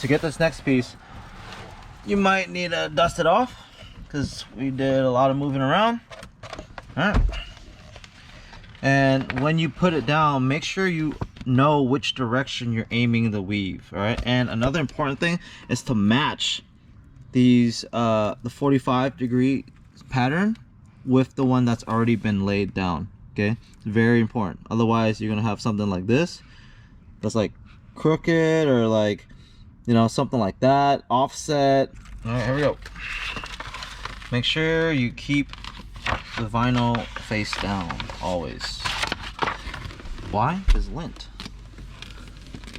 to get this next piece, you might need to dust it off because we did a lot of moving around. All right. And when you put it down, make sure you know which direction you're aiming the weave. All right. And another important thing is to match these the 45-degree pattern with the one that's already been laid down. Okay, it's very important. Otherwise, you're gonna have something like this that's like crooked or like, you know, something like that, offset. All right, here we go. Make sure you keep the vinyl face down always. Why? Because lint.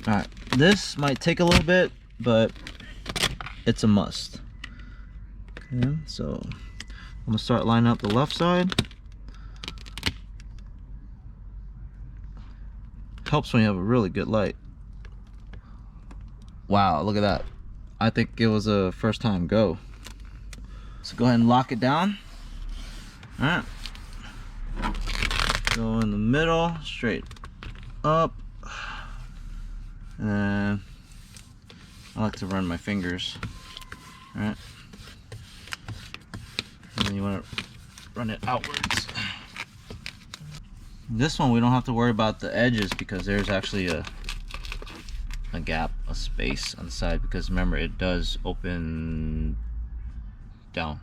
All right, this might take a little bit, but it's a must. Okay, so I'm gonna start lining up the left side. Helps when you have a really good light. Wow, look at that. I think it was a first time go. So go ahead and lock it down. All right. Go in the middle, straight up. And I like to run my fingers. All right. And then you want to run it outwards. This one we don't have to worry about the edges because there's actually a gap, a space on the side, because remember it does open down.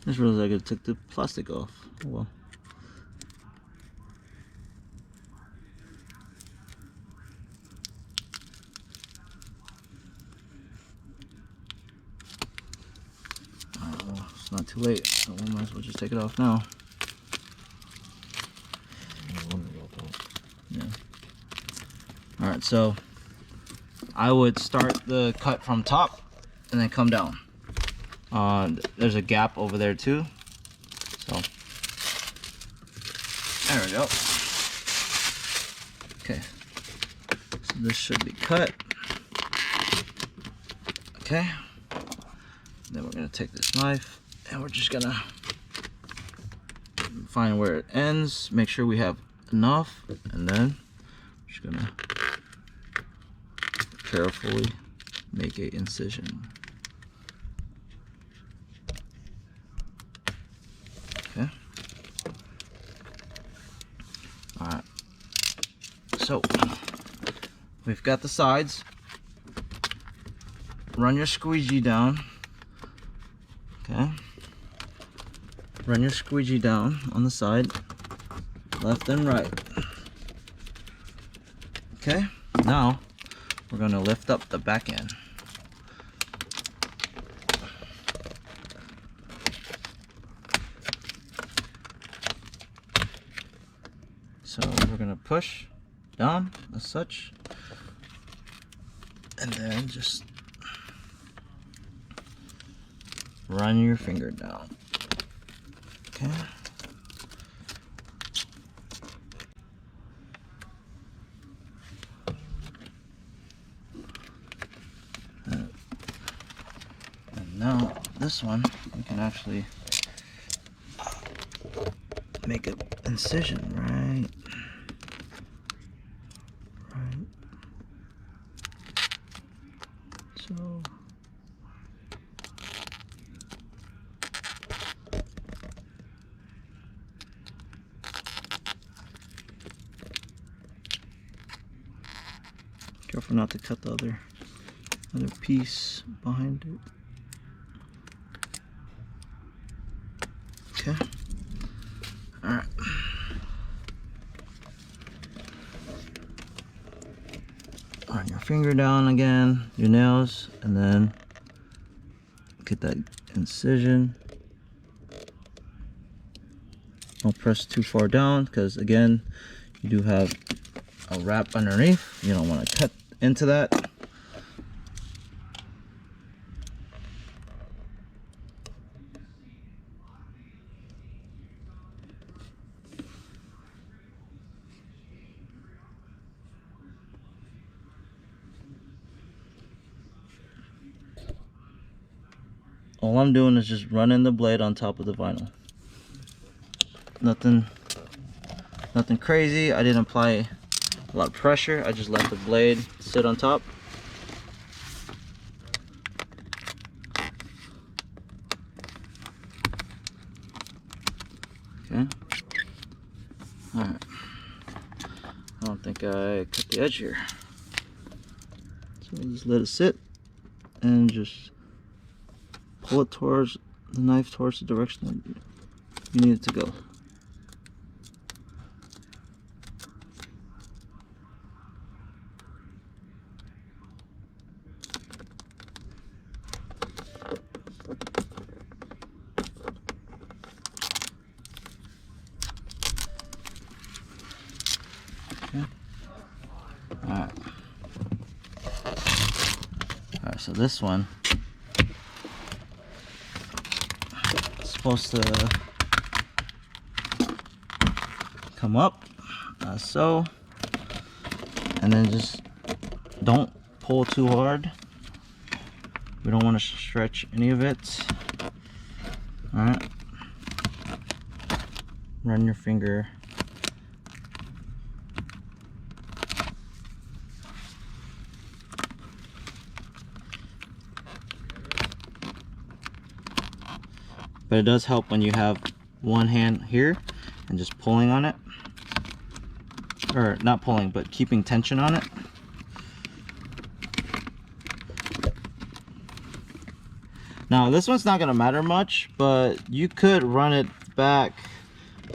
I just realized I took the plastic off. Oh well. Oh, it's not too late, so we might as well just take it off now. Yeah. Alright, so I would start the cut from top and then come down. There's a gap over there too, so there we go. Okay, so this should be cut. Okay, then we're gonna take this knife and we're just gonna find where it ends, make sure we have enough, and then we're just gonna carefully make an incision. Okay. Alright. So we've got the sides. Run your squeegee down. Okay. Run your squeegee down on the side, left and right. Okay. Now we're going to lift up the back end. So we're going to push down as such, and then just run your finger down. Okay. And now this one, we can actually make an incision right. So careful not to cut the other Another piece behind it. Okay. Alright. Run your finger down again, your nails, and then get that incision. Don't press too far down because again, you do have a wrap underneath. You don't want to cut into that. All I'm doing is just running the blade on top of the vinyl. Nothing crazy. I didn't apply a lot of pressure. I just let the blade sit on top. Okay. Alright. I don't think I cut the edge here. So we'll just let it sit and just pull it towards the knife, towards the direction that you need it to go. Okay. Alright. Alright, so this one is supposed to come up so, and then just don't pull too hard. We don't want to stretch any of it. Alright. Run your finger but it does help when you have one hand here and just pulling on it, or not pulling but keeping tension on it. Now this one's not gonna matter much, but you could run it back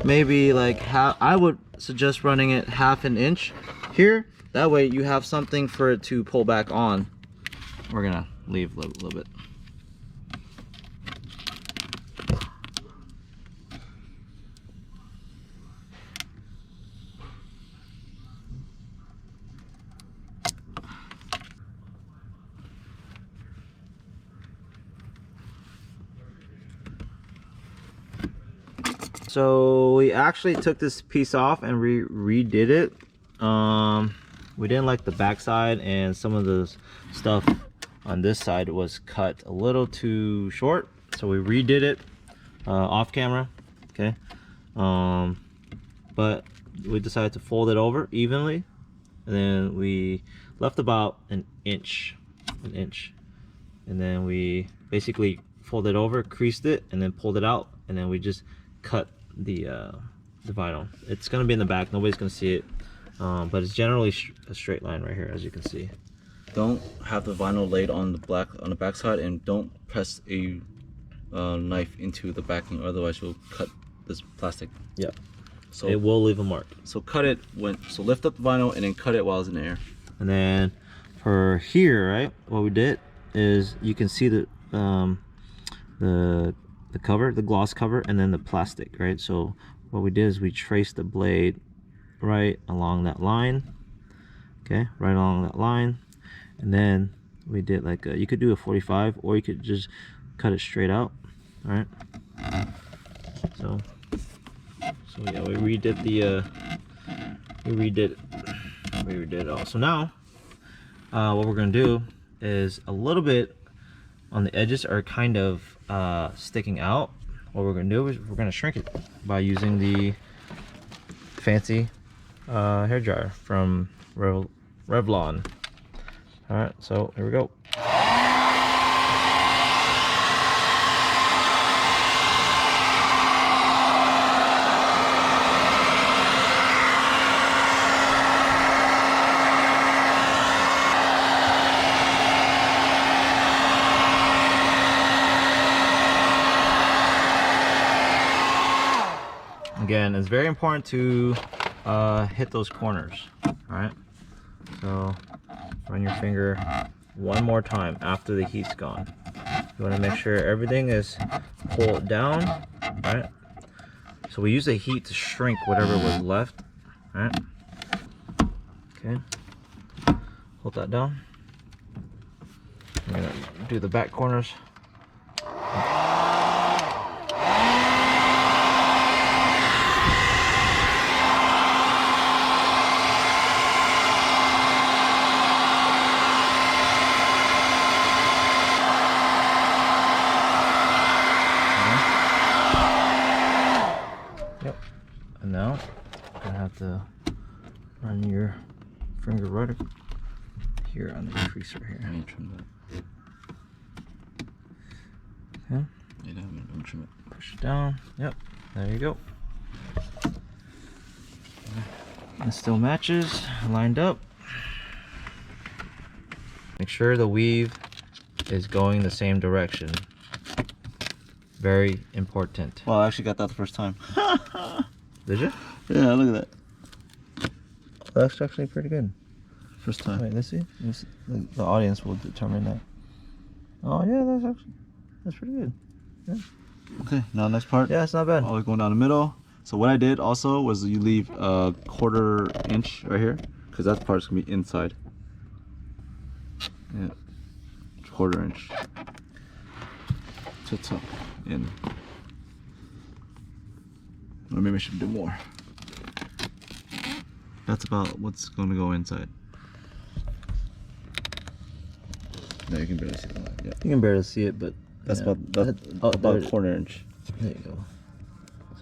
maybe like half. I would suggest running it half an inch here, that way you have something for it to pull back on. We're gonna leave a little bit. So we actually took this piece off and redid it. We didn't like the back side, and some of the stuff on this side was cut a little too short, so we redid it off camera. Okay. But we decided to fold it over evenly, and then we left about an inch, and then we basically folded it over, creased it, and then pulled it out, and then we just cut the vinyl. It's gonna be in the back, nobody's gonna see it, but it's generally a straight line right here, as you can see. Don't have the vinyl laid on the back side, and don't press a knife into the backing, otherwise you'll cut this plastic. Yeah, so it will leave a mark. So cut it so lift up the vinyl and then cut it while it's in the air. And then for here, right, what we did is you can see the cover, the gloss cover, and then the plastic, right? So what we did is we traced the blade right along that line. Okay, right along that line, and then we did like you could do a 45, or you could just cut it straight out. All right. So yeah, we redid it all. So now what we're gonna do is a little bit on the edges are kind of sticking out. What we're gonna do is we're gonna shrink it by using the fancy hair dryer from Revlon. All right, so here we go. Again, it's very important to hit those corners. All right. So run your finger one more time after the heat's gone. You want to make sure everything is pulled down, right? So we use the heat to shrink whatever was left, right? Okay. Hold that down. I'm gonna do the back corners. Yep. And now you're gonna have to run your finger right here on the crease right here. Okay. Push it down. Yep. There you go. It still matches, lined up. Make sure the weave is going the same direction. Very important. Well, I actually got that the first time. Did you? Yeah, look at that. That's actually pretty good. First time. Wait, let's see. The audience will determine that. Oh yeah, that's pretty good. Yeah. Okay, now next part. Yeah, it's not bad. Always going down the middle. So what I did also was you leave a 1/4 inch right here, because that part's gonna be inside. Yeah, 1/4 inch to tuck in. Or maybe I should do more. That's about what's going to go inside. No, you can barely see that. Yeah, You can barely see it, but that's yeah. about a 1/4 inch. There you go.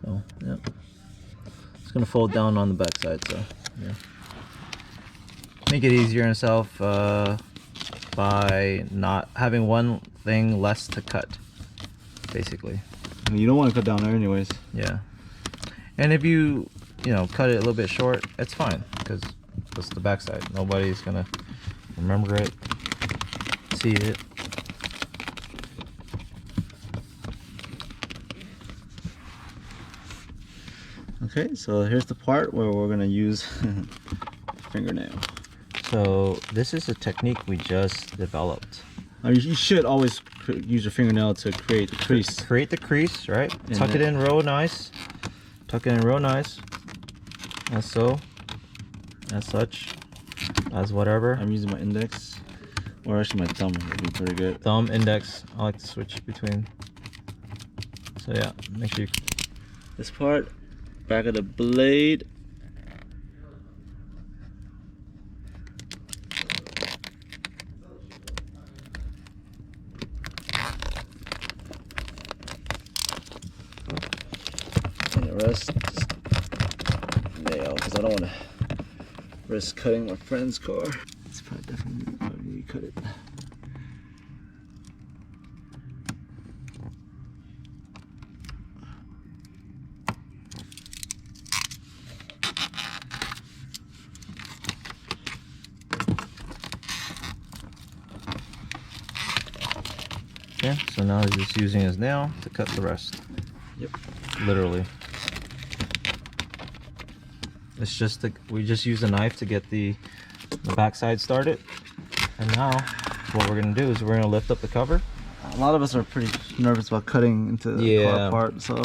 So, yeah. It's gonna fold down on the back side, so yeah. Make it easier on yourself by not having one thing less to cut, basically. And you don't want to cut down there anyways. Yeah. And if you cut it a little bit short, it's fine, because that's the back side. Nobody's gonna remember it, see it. Okay, so here's the part where we're gonna use fingernail. So this is a technique we just developed. I mean, you should always use your fingernail to create the crease. Create the crease, right? Tuck it in real nice. Tuck it in real nice. As so. As such. As whatever. I'm using my index, or actually my thumb would be pretty good. Thumb, index. I like to switch between. So yeah, make sure you... This part, back of the blade. And the rest, just nail, because I don't want to risk cutting my friend's car. It's probably definitely cut it. Okay, so now he's just using his nail to cut the rest. Yep. Literally. It's just we just use a knife to get the backside started. And now what we're gonna do is we're gonna lift up the cover. A lot of us are pretty nervous about cutting into the car part, so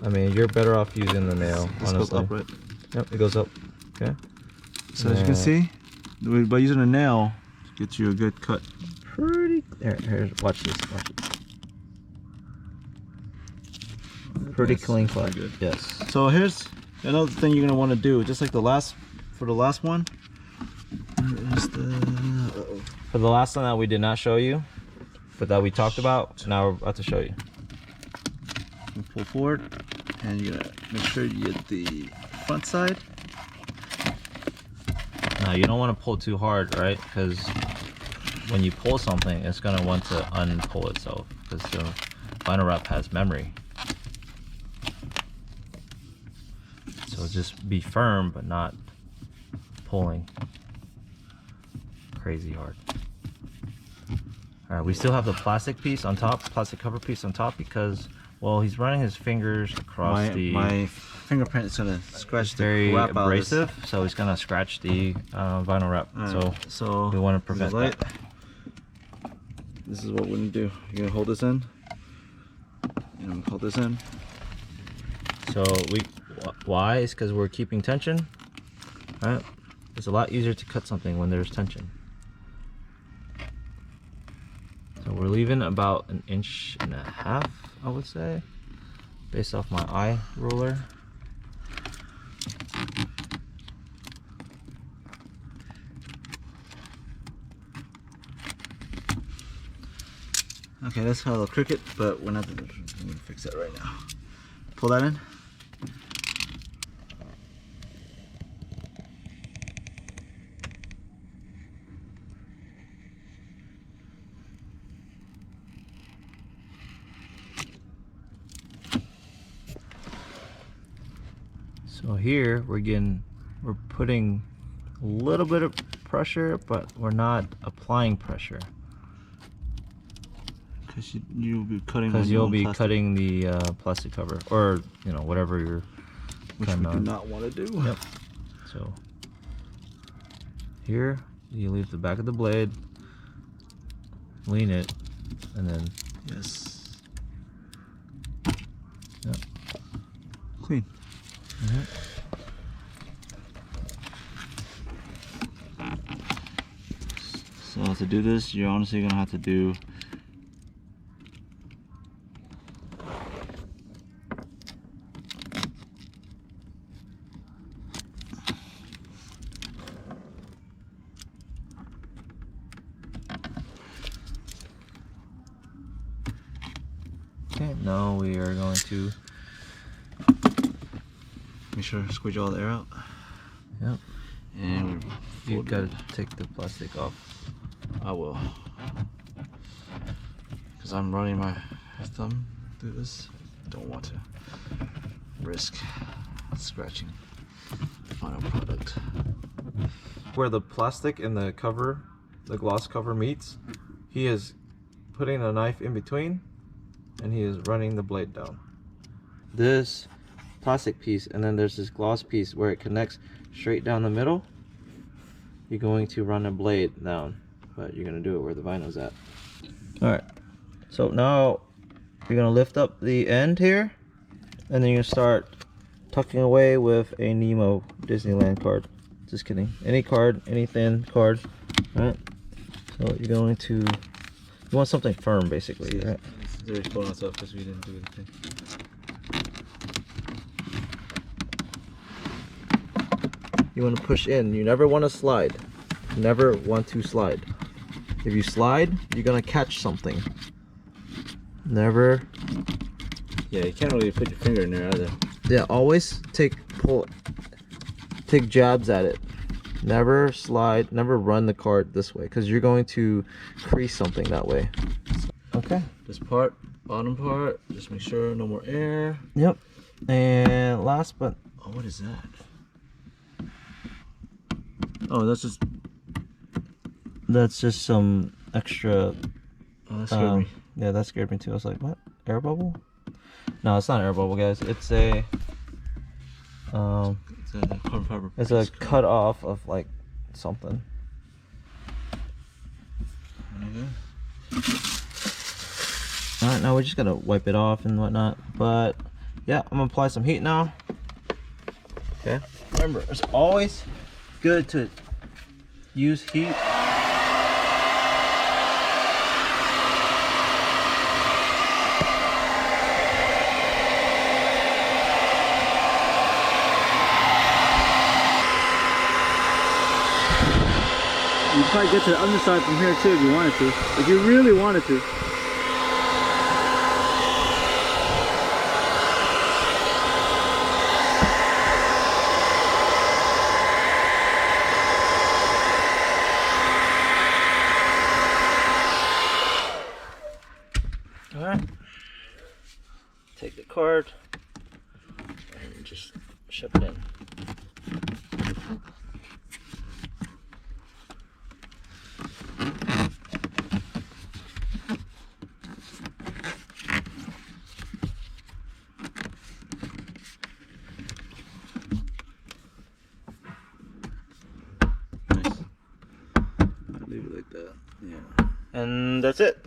I mean, you're better off using the nail, this honestly. goes up, right? Yep, it goes up. Okay. So as you can see, by using a nail, it gets you a good cut. Pretty. Here, watch this. Watch it. Pretty clean cut. Good. Yes. So here's another thing you're gonna want to do, just like the last one. For the last one that we did not show you, but that we talked about, now we're about to show you. You pull forward, and you're gonna make sure you get the front side. Now you don't want to pull too hard, right? Because when you pull something, it's gonna want to unpull itself, because the vinyl wrap has memory. So just be firm, but not pulling crazy hard. All right, we still have the plastic piece on top, plastic cover piece on top, because Well, he's running his fingers across my fingerprint is gonna scratch the very crap out of this. abrasive, so he's gonna scratch the vinyl wrap. So we want to prevent that. This is what we're gonna do. You're gonna hold this in. And I'm gonna hold this in. So why? Is because we're keeping tension. Right? It's a lot easier to cut something when there's tension. So we're leaving about 1.5 inches, I would say, based off my eye ruler. Okay, that's how it'll crooked, but we're not gonna fix that right now. Pull that in. So here we're putting a little bit of pressure, but we're not applying pressure. Because you'll be cutting. Because you'll be cutting the plastic cover, or you know, whatever you're. Which we do not want to do. Yep. So here you leave the back of the blade, lean it, and then yes. Yep. Clean. So to do this, you're honestly gonna have to do okay. Now we are going to make sure to squeeze all the air out. Yep. And you've got to take the plastic off. I will. Because I'm running my thumb through this. Don't want to risk scratching the final product. Where the plastic and the cover, the gloss cover meets, he is putting a knife in between and he is running the blade down. This plastic piece, and then there's this gloss piece where it connects straight down the middle. You're going to run a blade down, but you're going to do it where the vinyl's at. Alright, so now you're going to lift up the end here, and then you're going to start tucking away with a Nemo Disneyland card. Just kidding. Any card, any thin card. Right? So you're going to, you want something firm basically, right? They're pulling us up because we didn't do anything. You want to push in. You never want to slide. You never want to slide. If you slide, you're going to catch something. Never. Yeah, you can't really put your finger in there either. Yeah, always take jabs at it. Never slide, never run the card this way, because you're going to crease something that way. Okay. This part, bottom part, just make sure no more air. Yep. And last but... Oh, what is that? Oh, that's just some extra... Oh, that scared me. Yeah, that scared me too. I was like, what? Air bubble? No, it's not air bubble, guys. It's a... it's a carbon fiber. It's a cut off of like something. Alright, now we're just gonna wipe it off and whatnot. But yeah, I'm gonna apply some heat now. Okay. Remember, it's always good to use heat. You can probably get to the underside from here too if you wanted to. If you really wanted to. Alright. Take the card and just shove it in. Leave it like that. Yeah. And that's it.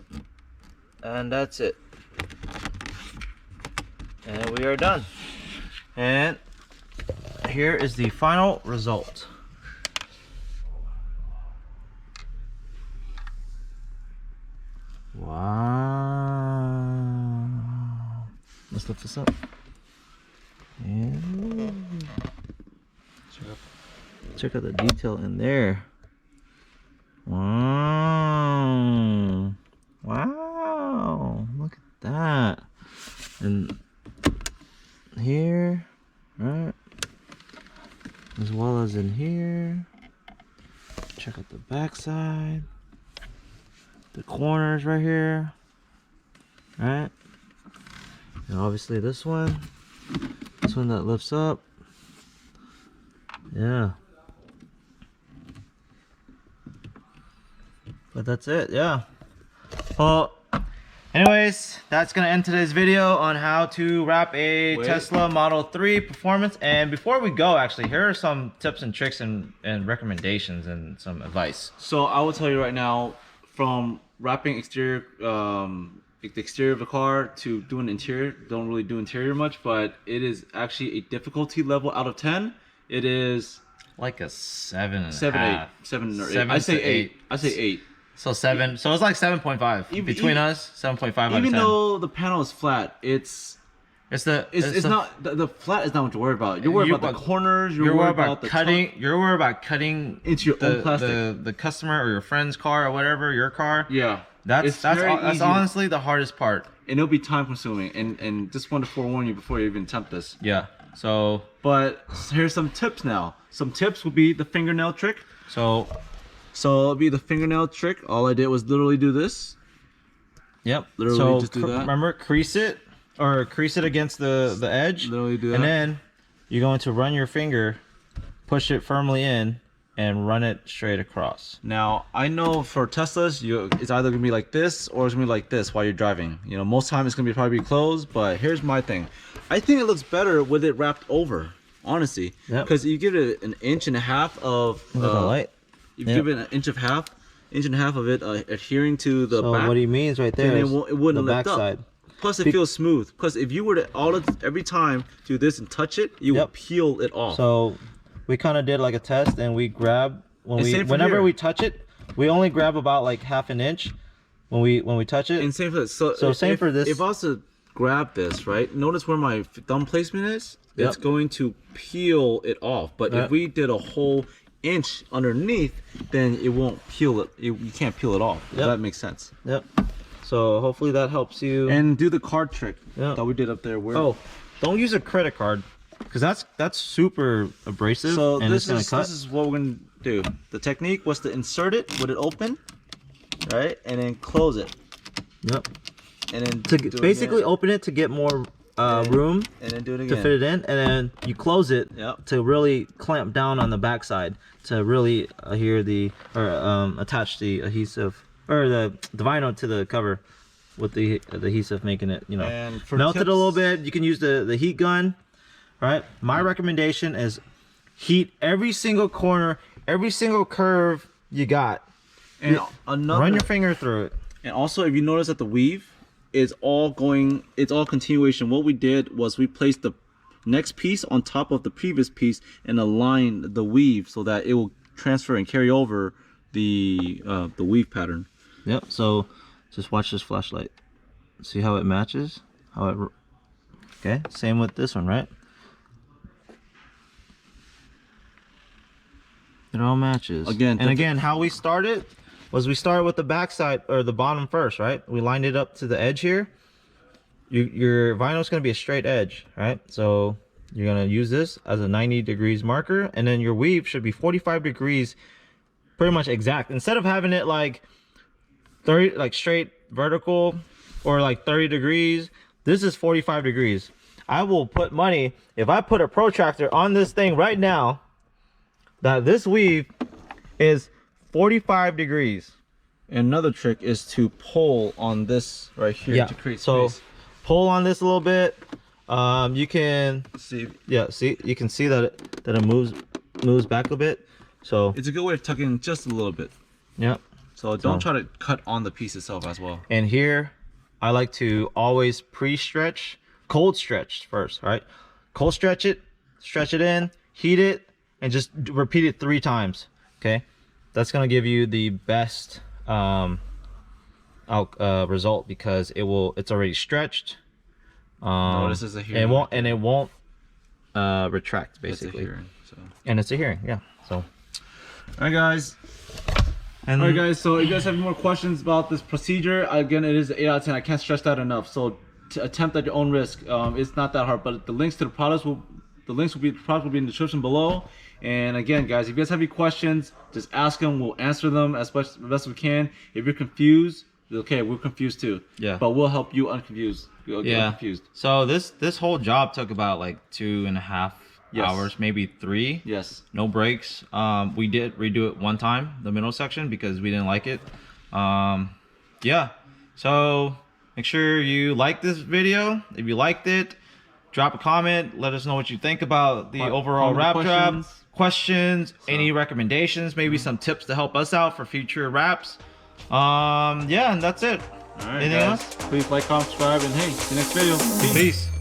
And that's it. And we are done. And here is the final result. Wow. Let's lift this up. And check out the detail in there. Wow. Wow. Look at that. And here, right? As well as in here. Check out the back side. The corners right here. Right? And obviously this one. This one that lifts up. Yeah. But that's it, yeah. Well, anyways, that's gonna end today's video on how to wrap a Tesla Model 3 Performance. And before we go, actually, here are some tips and tricks and recommendations and some advice. So I will tell you right now, from wrapping exterior, the exterior of the car to doing interior, don't really do interior much, but it is actually a difficulty level out of 10. It is like a 7 and 7, a half. 7 or 8. 7 I say to 8. I say 8. So 7. So it's like 7.5 between us. 7.5 out of 10. Even though the panel is flat, it's not the flat is not what you're worried about. You're worried about the corners. You're worried about the cutting. You're worried about cutting into your own plastic. The customer or your friend's car or whatever, your car. Yeah, that's honestly the hardest part. And it'll be time consuming. And just want to forewarn you before you even attempt this. Yeah. So, but here's some tips now. Some tips would be the fingernail trick. So it'll be the fingernail trick. All I did was literally do this. Yep. Literally so just do that. Remember, crease it against the edge. Literally do that. And then you're going to run your finger, push it firmly in, and run it straight across. Now, I know for Teslas, it's either gonna be like this or it's gonna be like this while you're driving. You know, most time it's gonna be probably closed, but here's my thing. I think it looks better with it wrapped over, honestly. Because you give it an inch and a half of light. You give it an inch and a half of it adhering to the back. So what he means right there is it wouldn't the lift up. backside. Plus it feels smooth. Plus if you were to every time do this and touch it, you will peel it off. So we kind of did like a test, and we grab whenever we touch it, we only grab about like half an inch when we touch it. And same for this. So same for this. If I was to grab this, right? Notice where my thumb placement is. It's going to peel it off. But if we did a whole inch underneath, then it won't peel it. You can't peel it off. That makes sense. Yep. So hopefully that helps you. And do the card trick that we did up there. Oh, don't use a credit card, because that's super abrasive. So and this is what we're gonna do. The technique was to insert it with it open, right, and then close it. Yep. And then to basically open it to get more room, and then do it again to fit it in, and then you close it to really clamp down on the backside to really attach the adhesive or the vinyl to the cover with the adhesive, making it melt it a little bit. You can use the heat gun. Right. My recommendation is heat every single corner, every single curve you got, and run your finger through it. And also, if you notice that the weave is it's all continuation. What we did was we placed the next piece on top of the previous piece and aligned the weave so that it will transfer and carry over the weave pattern. Yep. So just watch this flashlight. See how it matches? Okay. Same with this one, right? It all matches. Again, how we started was we started with the backside or the bottom first, right? We lined it up to the edge here. Your vinyl is going to be a straight edge, right? So you're going to use this as a 90 degrees marker, and then your weave should be 45 degrees, pretty much exact. Instead of having it like 30, like straight vertical, or like 30 degrees, this is 45 degrees. I will put money, if I put a protractor on this thing right now, that this weave is 45 degrees. Another trick is to pull on this right here to create space. So pull on this a little bit. You can see, you can see that it moves back a bit. So it's a good way of tucking just a little bit. Yep. So don't try to cut on the piece itself as well. And here, I like to always pre-stretch, cold stretch first, right? Cold stretch it in, heat it, and just repeat it 3 times, okay? That's gonna give you the best result because it's already stretched. Notice it's a hearing. It won't retract, basically. It's a hearing, so. And it's a hearing, yeah. So, all right, guys. And all right, guys. So, if you guys have any more questions about this procedure, again, it is an 8 out of 10. I can't stress that enough. So, to attempt at your own risk, it's not that hard. But the links to the products will be in the description below. And again, guys, if you guys have any questions, just ask them. We'll answer them as best as we can. If you're confused, okay, we're confused too. Yeah. But we'll help you unconfused. Yeah. Confused. So this whole job took about like 2.5 hours, maybe 3. Yes. No breaks. We did redo it one time, the middle section, because we didn't like it. Yeah. So make sure you like this video. If you liked it, drop a comment. Let us know what you think about the overall wrap job. Questions, any recommendations, maybe some tips to help us out for future wraps. Yeah, and that's it. All right, anything else? Please like, comment, subscribe, and hey, see you next video. Peace.